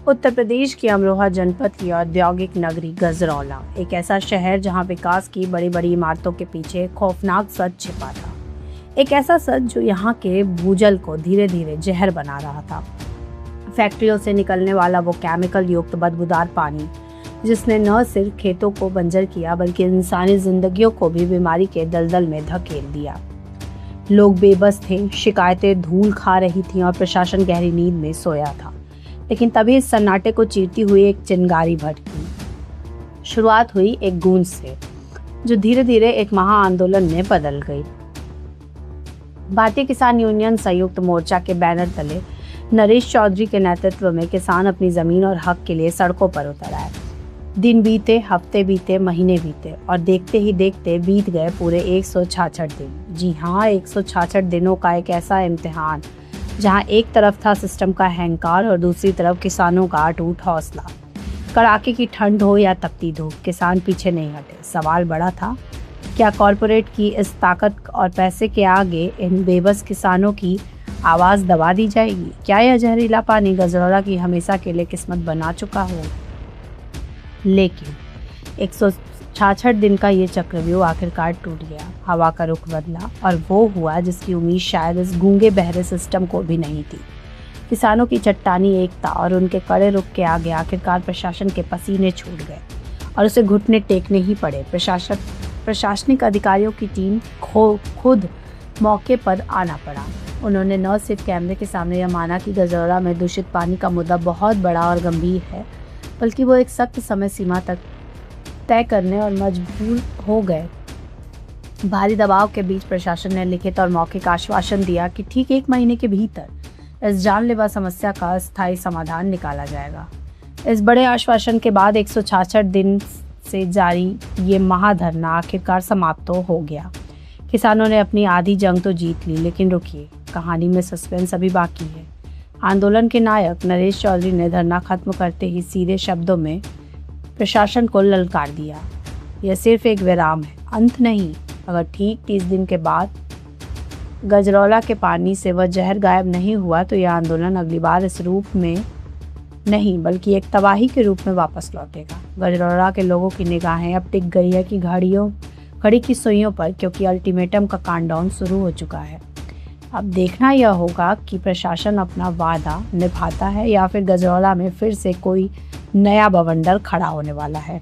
उत्तर प्रदेश की अमरोहा जनपद की औद्योगिक नगरी गजरौला एक ऐसा शहर जहां विकास की बड़ी बड़ी इमारतों के पीछे खौफनाक सच छिपा था। एक ऐसा सच जो यहां के भूजल को धीरे धीरे जहर बना रहा था। फैक्ट्रियों से निकलने वाला वो केमिकल युक्त बदबूदार पानी जिसने न सिर्फ खेतों को बंजर किया बल्कि इंसानी जिंदगियों को भी बीमारी के दलदल में धकेल दिया। लोग बेबस थे, शिकायतें धूल खा रही थीं और प्रशासन गहरी नींद में सोया था। लेकिन तभी इस सन्नाटे को चीरती हुई एक चिंगारी भड़की। शुरुआत हुई एक गूंज से जो धीरे धीरे एक महा आंदोलन में बदल गई। भारतीय किसान यूनियन संयुक्त मोर्चा के बैनर तले नरेश चौधरी के नेतृत्व में किसान अपनी जमीन और हक के लिए सड़कों पर उतर आए। दिन बीते, हफ्ते बीते, महीने बीते और देखते ही देखते बीत गए पूरे 166 दिन। जी हाँ, 166 दिनों का एक ऐसा इम्तिहान जहां एक तरफ था सिस्टम का अहंकार और दूसरी तरफ किसानों का अटूट हौसला। कड़ाके की ठंड हो या तपती धूप, किसान पीछे नहीं हटे। सवाल बड़ा था, क्या कॉरपोरेट की इस ताकत और पैसे के आगे इन बेबस किसानों की आवाज़ दबा दी जाएगी? क्या यह जहरीला पानी गजरौला की हमेशा के लिए किस्मत बना चुका हो? लेकिन 166 दिन का ये चक्रव्यूह आखिरकार टूट गया। हवा का रुख बदला और वो हुआ जिसकी उम्मीद शायद इस गूंगे बहरे सिस्टम को भी नहीं थी। किसानों की चट्टानी एकता और उनके कड़े रुख के आगे आखिरकार प्रशासन के पसीने छूट गए और उसे घुटने टेकने ही पड़े। प्रशासनिक अधिकारियों की टीम खुद मौके पर आना पड़ा। उन्होंने न सिर्फ कैमरे के सामने यह माना कि गजरौला में दूषित पानी का मुद्दा बहुत बड़ा और गंभीर है, बल्कि वो एक सख्त समय सीमा तक तय करने और मजबूर हो गए। भारी दबाव के बीच प्रशासन ने लिखित और मौखिक आश्वासन दिया कि ठीक 1 महीने के भीतर इस जानलेवा समस्या का अस्थायी समाधान निकाला जाएगा। इस बड़े आश्वासन के बाद 166 दिन से जारी ये महाधरना आखिरकार समाप्त हो गया। किसानों ने अपनी आधी जंग तो जीत ली, लेकिन रुकिए, कहानी में सस्पेंस अभी बाकी है। आंदोलन के नायक नरेश चौधरी ने धरना खत्म करते ही सीधे शब्दों में प्रशासन को ललकार दिया, यह सिर्फ एक विराम है, अंत नहीं। अगर ठीक 30 दिन के बाद गजरौला के पानी से वह जहर गायब नहीं हुआ तो यह आंदोलन अगली बार इस रूप में नहीं बल्कि एक तबाही के रूप में वापस लौटेगा। गजरौला के लोगों की निगाहें अब टिक गई है कि घड़ी की सुइयों पर, क्योंकि अल्टीमेटम का काउंटडाउन शुरू हो चुका है। अब देखना यह होगा कि प्रशासन अपना वादा निभाता है या फिर गजरौला में फिर से कोई नया बवंडर खड़ा होने वाला है।